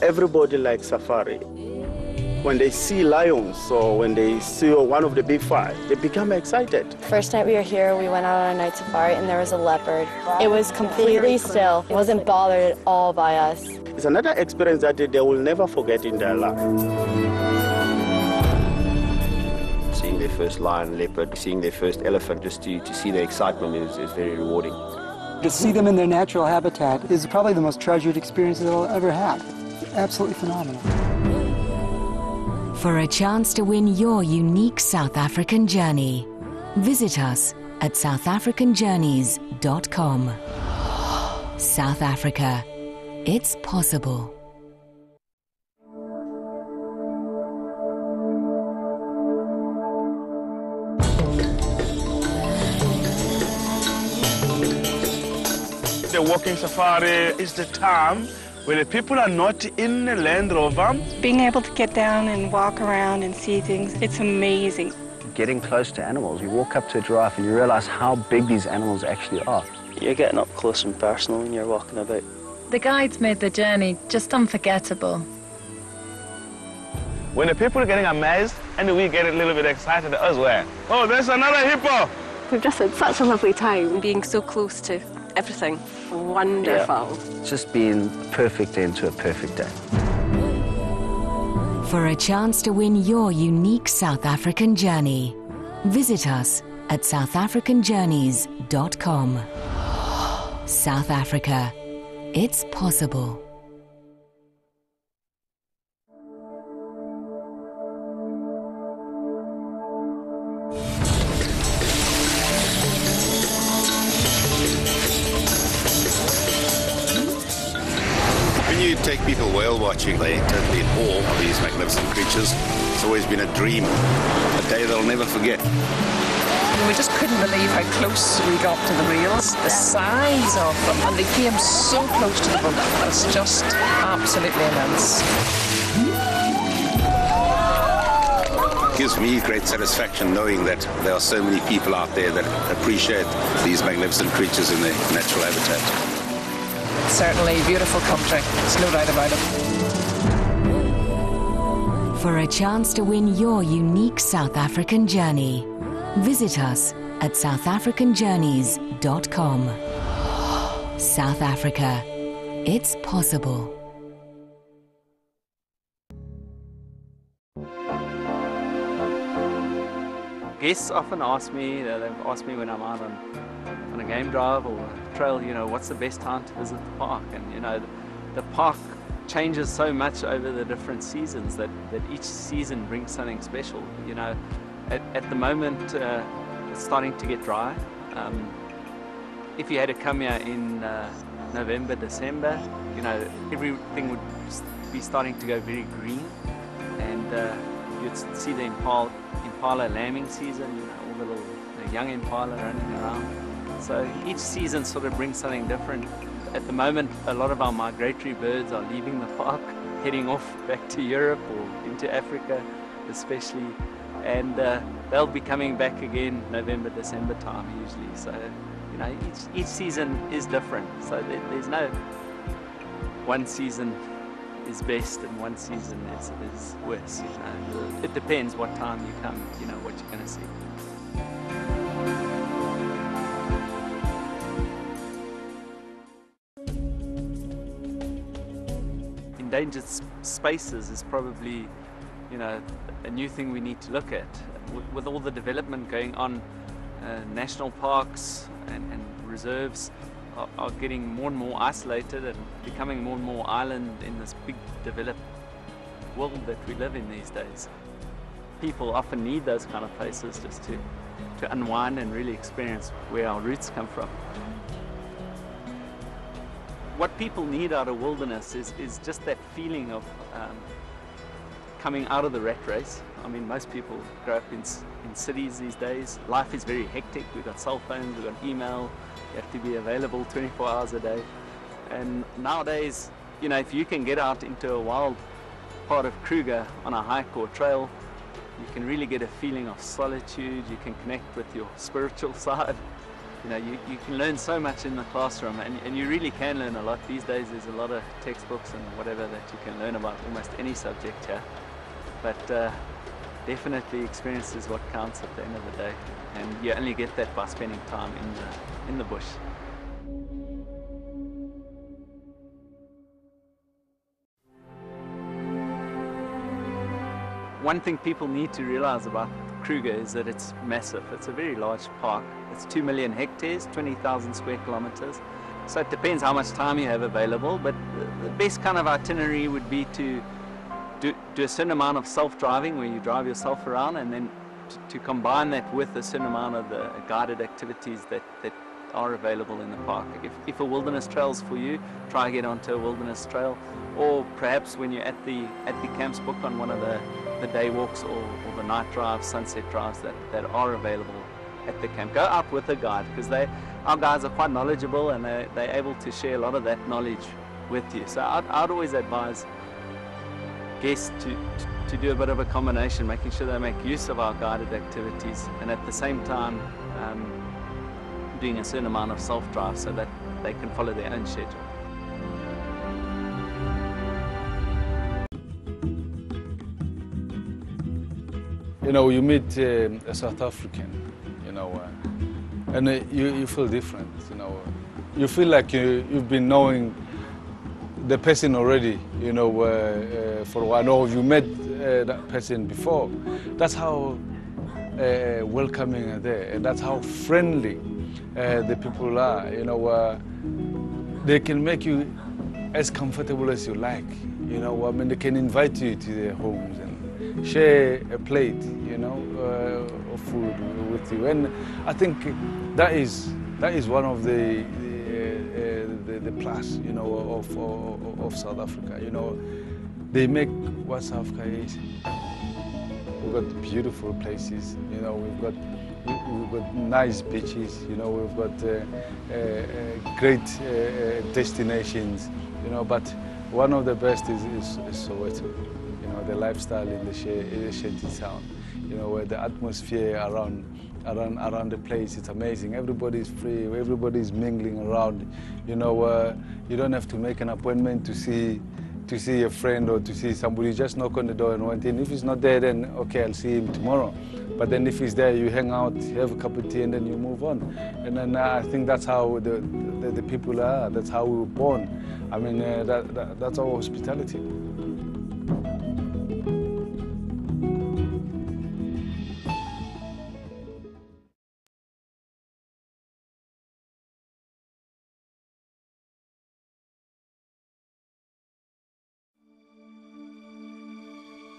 everybody likes safari. When they see lions or when they see one of the big five, they become excited. First night we were here, we went out on a night safari and there was a leopard. It was completely still. It wasn't bothered at all by us. It's another experience that they will never forget in their life. Seeing their first lion, leopard, seeing their first elephant, just to see their excitement is very rewarding. To see them in their natural habitat is probably the most treasured experience that I'll ever have. Absolutely phenomenal. For a chance to win your unique South African journey, visit us at southafricanjourneys.com. South Africa, it's possible. The walking safari is the time where the people are not in the Land Rover. Being able to get down and walk around and see things, it's amazing. Getting close to animals, you walk up to a giraffe and you realize how big these animals actually are. You're getting up close and personal when you're walking about. The guides made the journey just unforgettable. When the people are getting amazed, and we get a little bit excited as well. Oh, there's another hippo! We've just had such a lovely time being so close to everything. Wonderful. Yeah. It's just been perfect end to a perfect day. For a chance to win your unique South African journey, visit us at southafricanjourneys.com. South Africa, it's possible. When you take people whale watching, they're totally in awe of these magnificent creatures. It's always been a dream, a day they'll never forget. We just couldn't believe how close we got to the whales, the size of them, and they came so close to the boat. It's just absolutely immense. It gives me great satisfaction knowing that there are so many people out there that appreciate these magnificent creatures in their natural habitat. Certainly a beautiful country, there's no doubt about it. For a chance to win your unique South African journey, visit us at southafricanjourneys.com. South Africa, it's possible. Guests often ask me, they've asked me when I'm out on a game drive or a trail, you know, what's the best time to visit the park? And you know, the park changes so much over the different seasons that each season brings something special. You know, at the moment it's starting to get dry. If you had to come here in November, December, you know, everything would be starting to go very green, and you'd see the impala lambing season, you know, all the little young impala running around. So each season sort of brings something different. At the moment, a lot of our migratory birds are leaving the park, heading off back to Europe or into Africa especially, and they'll be coming back again November, December time usually. So, you know, each season is different. So there's no one season is best and one season is worse. You know, it depends what time you come. You know what you're going to see. Endangered spaces is probably, you know, a new thing we need to look at. With all the development going on, national parks and reserves are getting more and more isolated and becoming more and more island in this big developed world that we live in these days. People often need those kind of places just to unwind and really experience where our roots come from. What people need out of wilderness is just that feeling of coming out of the rat race. I mean, most people grow up in cities these days. Life is very hectic. We've got cell phones, we've got email. You have to be available 24 hours a day. And nowadays, you know, if you can get out into a wild part of Kruger on a hike or trail, you can really get a feeling of solitude. You can connect with your spiritual side. You know, you can learn so much in the classroom, and you really can learn a lot. These days there's a lot of textbooks and whatever that you can learn about almost any subject here. But definitely experience is what counts at the end of the day. And you only get that by spending time in the bush. One thing people need to realize about Kruger is that it's massive. It's a very large park. It's 2 million hectares, 20,000 square kilometers. So it depends how much time you have available, but the best kind of itinerary would be to do a certain amount of self-driving, where you drive yourself around, and then to combine that with a certain amount of the guided activities that are available in the park. If a wilderness trail's for you, try to get onto a wilderness trail, or perhaps when you're at the camps, book on one of the day walks or the night drives, sunset drives that are available at the camp. Go out with a guide, because our guides are quite knowledgeable, and they're able to share a lot of that knowledge with you. So I'd always advise guests to do a bit of a combination, making sure they make use of our guided activities, and at the same time doing a certain amount of self-drive so that they can follow their own schedule. You know, you meet a South African, you know, and you feel different, you know. You feel like you've been knowing the person already, you know, for a while, or you met that person before. That's how welcoming they are, and that's how friendly the people are, you know. They can make you as comfortable as you like, you know. I mean, they can invite you to their homes and share a plate, you know, of food with you. And I think that is one of the plus, you know, of South Africa. You know, they make what South Africa is. We've got beautiful places, you know. We've got nice beaches, you know. We've got great destinations, you know. But one of the best is Soweto. You know, the lifestyle in the shanty town. You know, where the atmosphere around the place, it's amazing. Everybody's free, everybody's mingling around. You know, you don't have to make an appointment to see a friend or to see somebody. You just knock on the door and went in. If he's not there, then okay, I'll see him tomorrow. But then if he's there, you hang out, have a cup of tea, and then you move on. And then I think that's how the people are. That's how we were born. I mean, that's our hospitality.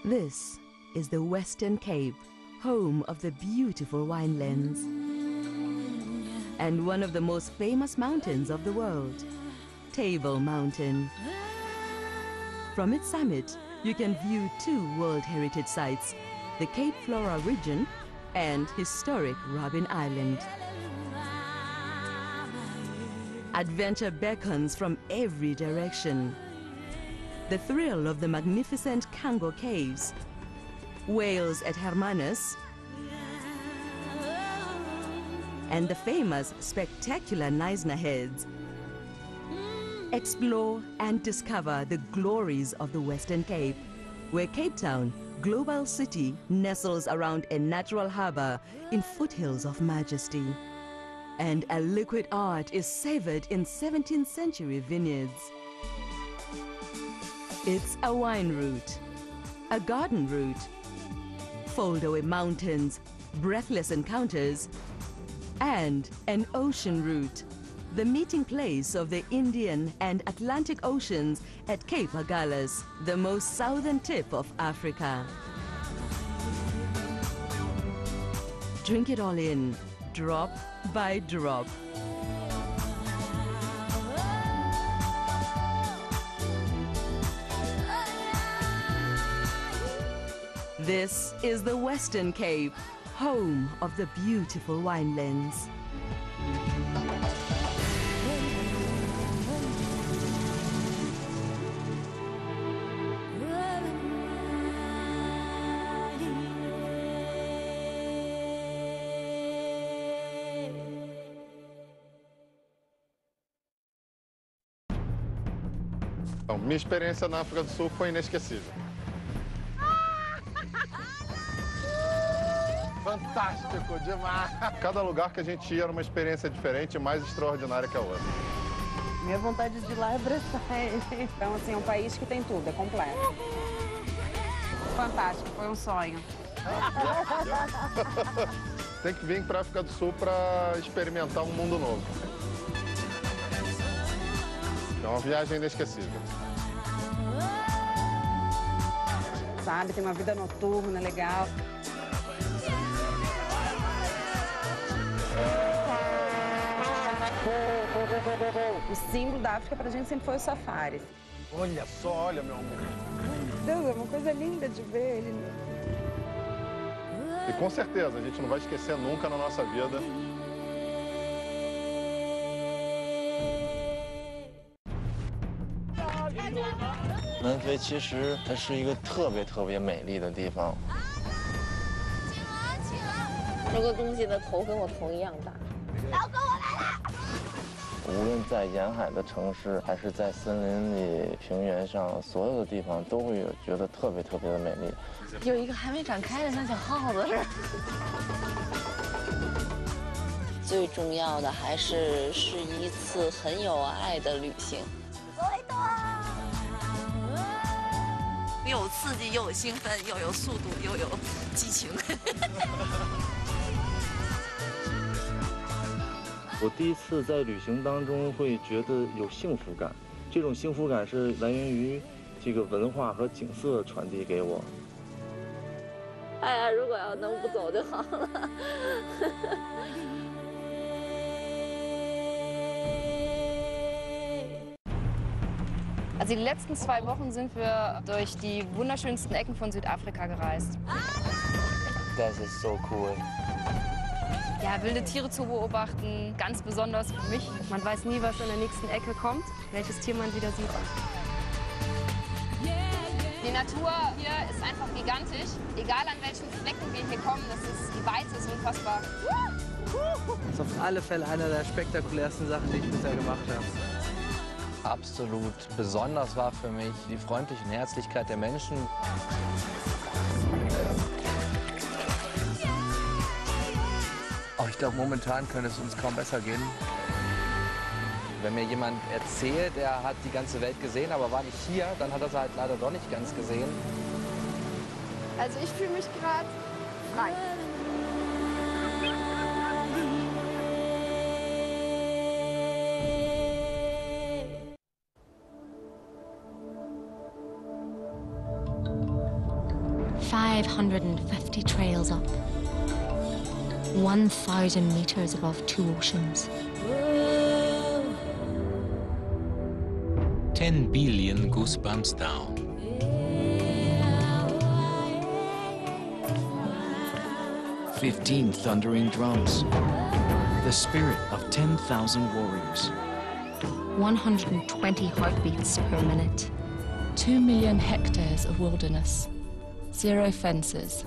This is the Western Cape, home of the beautiful winelands, and one of the most famous mountains of the world, Table Mountain. From its summit, you can view 2 World Heritage Sites, the Cape Flora region and historic Robben Island. Adventure beckons from every direction. The thrill of the magnificent Kango Caves, whales at Hermanus, and the famous spectacular Knysna Heads. Explore and discover the glories of the Western Cape, where Cape Town, global city, nestles around a natural harbor in foothills of majesty. And a liquid art is savored in 17th century vineyards. It's a wine route, a garden route, foldaway mountains, breathless encounters, and an ocean route, the meeting place of the Indian and Atlantic Oceans at Cape Agulhas, the most southern tip of Africa. Drink it all in, drop by drop. This is the Western Cape, home of the beautiful winelands. Minha experiência na África do Sul foi inesquecível. Fantástico demais! Cada lugar que a gente ia era uma experiência diferente e mais extraordinária que a outra. Minha vontade de ir lá é abraçar ele. Então, assim, é um país que tem tudo, é completo. Fantástico, foi um sonho. Tem que vir para a África do Sul para experimentar um mundo novo. É uma viagem inesquecível. Sabe, tem uma vida noturna legal. O símbolo da África pra gente sempre foi o safari. Olha só, olha, meu amor. Deus, é uma coisa linda de ver ele. E com certeza, a gente não vai esquecer nunca na nossa vida.南非其实它是一个特别美丽的地方。这个东西的头跟我头一样大。老公，我来了！无论在沿海的城市，还是在森林里、平原上，所有的地方都会有觉得特别的美丽。有一个还没展开的，像小耗子似的。最重要的还是一次很有爱的旅行。又有刺激，又有兴奋，又有速度，又有激情。我第一次在旅行当中会觉得有幸福感，这种幸福感是来源于这个文化和景色传递给我。哎呀，如果要能不走就好了。Also die letzten 2 Wochen sind wir durch die wunderschönsten Ecken von Südafrika gereist. Das ist so cool. Ja, wilde Tiere zu beobachten, ganz besonders für mich. Man weiß nie, was in der nächsten Ecke kommt, welches Tier man wieder sieht. Die Natur hier ist einfach gigantisch. Egal an welchen Flecken wir hier kommen, die Weite ist unfassbar. Das ist auf alle Fälle eine der spektakulärsten Sachen, die ich bisher gemacht habe. Absolut besonders war für mich die freundliche Herzlichkeit der Menschen. Oh, ich glaube, momentan könnte es uns kaum besser gehen. Wenn mir jemand erzählt, er hat die ganze Welt gesehen, aber war nicht hier, dann hat er es halt leider doch nicht ganz gesehen. Also ich fühle mich gerade frei. .550 trails up, 1,000 meters above 2 oceans. 10 billion goosebumps down. "15 thundering drums. The spirit of 10,000 warriors. 120 heartbeats per minute. 2 million hectares of wilderness. 0 fences.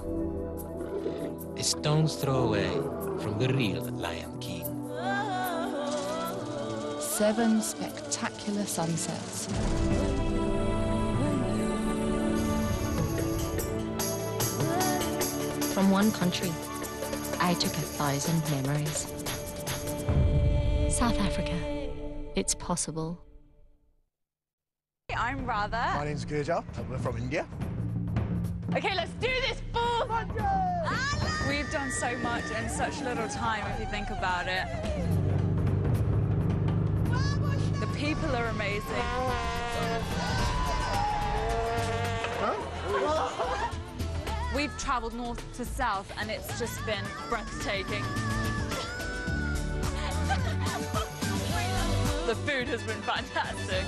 A stone's throw away from the real Lion King. 7 spectacular sunsets. From one country, I took 1,000 memories. South Africa, it's possible. I'm Radha. My name's Gurja. We're from India. Okay, let's do this, fool! We've done so much in such little time, if you think about it. The people are amazing. We've traveled north to south, and it's just been breathtaking. The food has been fantastic.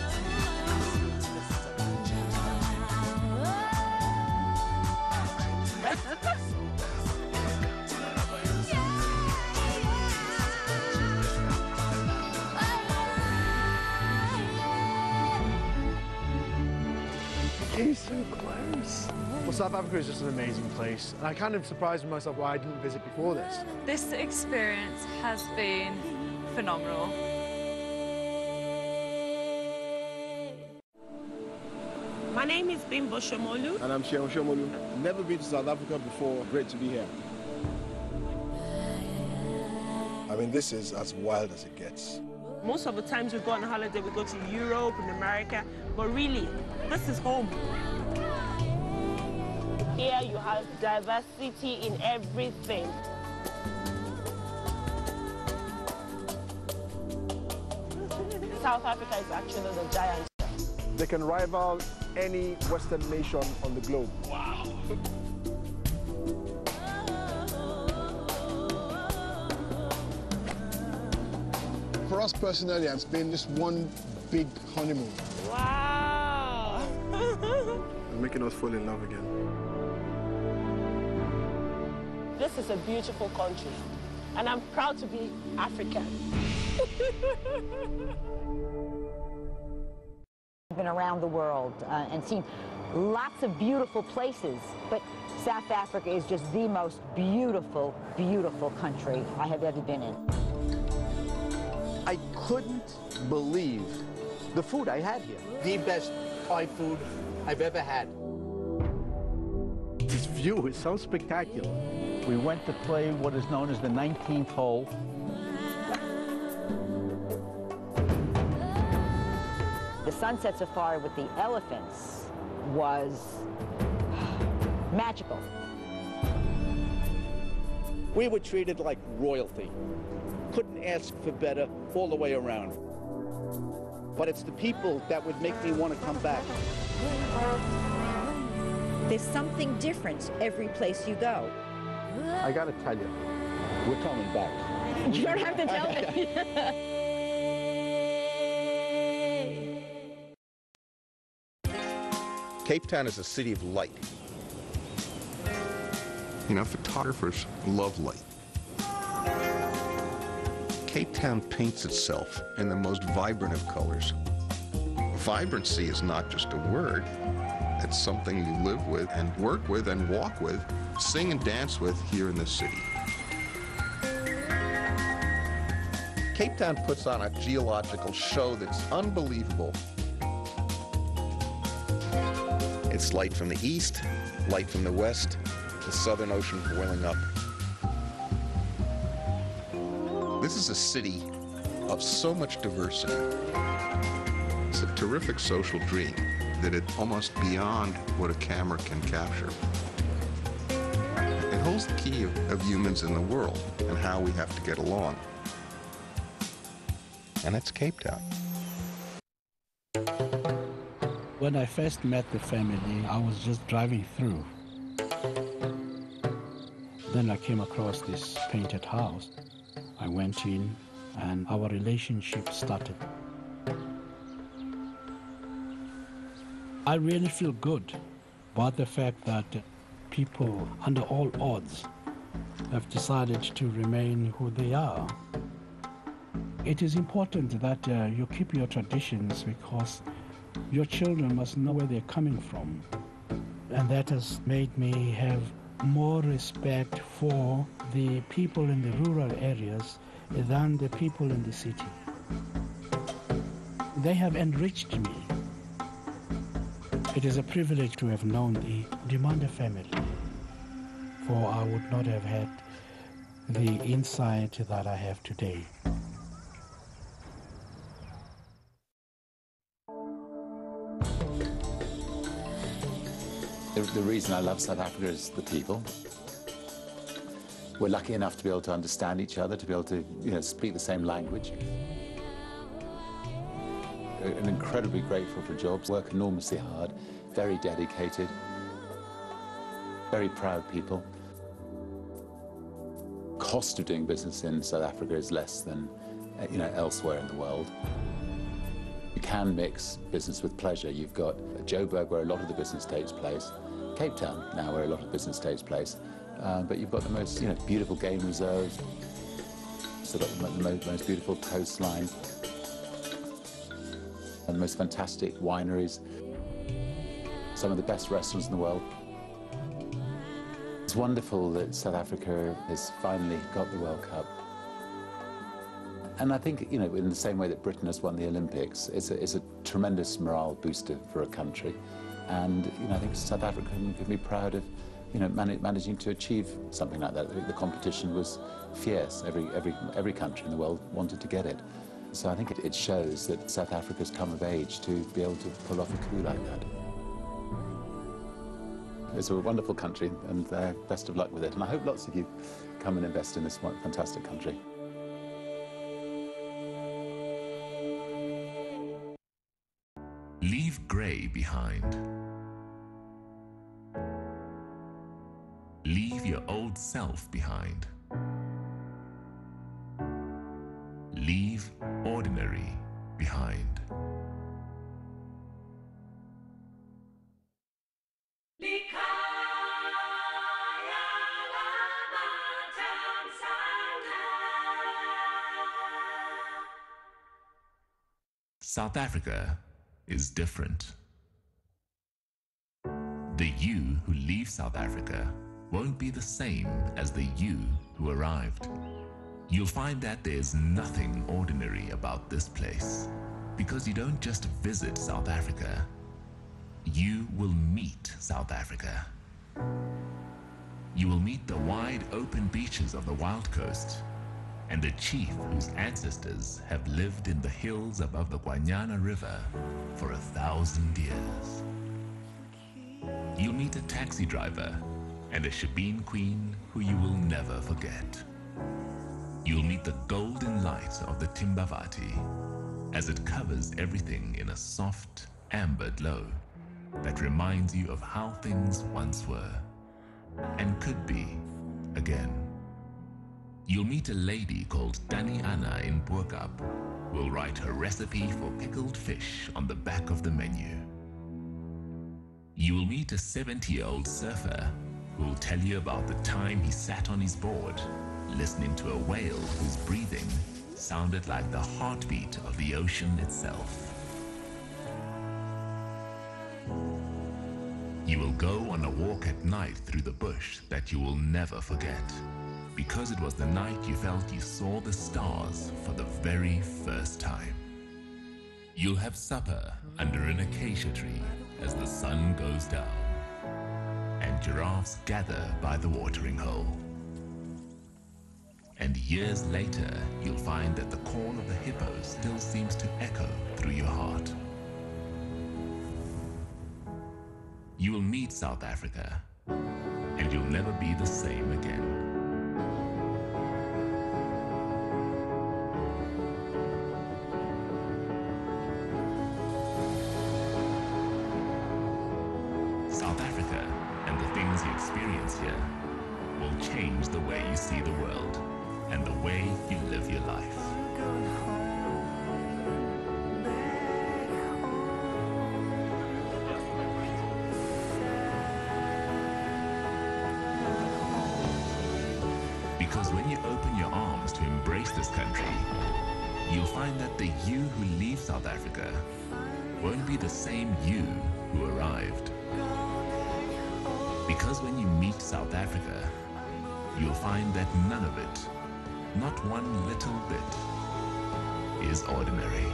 He's so close. Well, South Africa is just an amazing place. And I kind of surprised myself why I didn't visit before this. This experience has been phenomenal. been Boshomolu. And I'm Sheon Shomolu. Never been to South Africa before. Great to be here. I mean, this is as wild as it gets. Most of the times we go on holiday, we go to Europe and America, but really, this is home. Here you have diversity in everything. South Africa is actually the giant. They can rival any Western nation on the globe. Wow. For us personally, it's been just one big honeymoon. Wow. And making us fall in love again. This is a beautiful country, and I'm proud to be African. I've been around the world and seen lots of beautiful places, but South Africa is just the most beautiful, beautiful country I have ever been in. I couldn't believe the food I had here. The best Thai food I've ever had. This view is so spectacular. We went to play what is known as the 19th hole. The sunset safari with the elephants was magical. We were treated like royalty. Couldn't ask for better all the way around. But it's the people that would make me want to come back. There's something different every place you go. I gotta tell you, we're coming back. You don't have to tell me. Cape Town is a city of light. You know, photographers love light. Cape Town paints itself in the most vibrant of colors. Vibrancy is not just a word. It's something you live with and work with and walk with, sing and dance with here in this city. Cape Town puts on a geological show that's unbelievable. It's light from the east, light from the west, the Southern Ocean boiling up. This is a city of so much diversity. It's a terrific social dream that is almost beyond what a camera can capture. It holds the key of humans in the world and how we have to get along. And that's Cape Town. When I first met the family, I was just driving through. Then I came across this painted house. I went in and our relationship started. I really feel good about the fact that people, under all odds, have decided to remain who they are. It is important that you keep your traditions because your children must know where they're coming from. And that has made me have more respect for the people in the rural areas than the people in the city. They have enriched me. It is a privilege to have known the Dimanda family, for I would not have had the insight that I have today. The reason I love South Africa is the people. We're lucky enough to be able to understand each other, to be able to speak the same language. I'm incredibly grateful for jobs, work enormously hard, very dedicated, very proud people. Cost of doing business in South Africa is less than elsewhere in the world. You can mix business with pleasure. You've got Joburg, where a lot of the business takes place, Cape Town now, where a lot of business takes place, but you've got the most beautiful game reserves, so got the most beautiful coastline, and the most fantastic wineries, some of the best restaurants in the world. It's wonderful that South Africa has finally got the World Cup. And I think, in the same way that Britain has won the Olympics, it's a tremendous morale booster for a country. And I think South Africa can be proud of managing to achieve something like that. The competition was fierce. Every country in the world wanted to get it. So I think it shows that South Africa's come of age to be able to pull off a coup like that. It's a wonderful country, and best of luck with it. And I hope lots of you come and invest in this fantastic country. Leave grey behind. Leave your old self behind. Leave ordinary behind. South Africa is different. The you who leave South Africa won't be the same as the you who arrived. You'll find that there's nothing ordinary about this place, because you don't just visit South Africa, you will meet South Africa. You will meet the wide open beaches of the Wild Coast, and the chief whose ancestors have lived in the hills above the Guanyana River for 1,000 years. You'll meet a taxi driver and a shebeen queen who you will never forget. You'll meet the golden light of the Timbavati as it covers everything in a soft amber glow that reminds you of how things once were and could be again. You'll meet a lady called Dani Anna in Boerkaap who will write her recipe for pickled fish on the back of the menu. You will meet a 70-year-old surfer who will tell you about the time he sat on his board listening to a whale whose breathing sounded like the heartbeat of the ocean itself. You will go on a walk at night through the bush that you will never forget, because it was the night you felt you saw the stars for the very first time. You'll have supper under an acacia tree as the sun goes down, and giraffes gather by the watering hole. And years later, you'll find that the call of the hippo still seems to echo through your heart. You will meet South Africa, and you'll never be the same again. South Africa and the things you experience here will change the way you see the world and the way you live your life. Because when you open your arms to embrace this country, you'll find that the you who leave South Africa won't be the same you who arrived. Because when you meet South Africa, you'll find that none of it, not one little bit, is ordinary.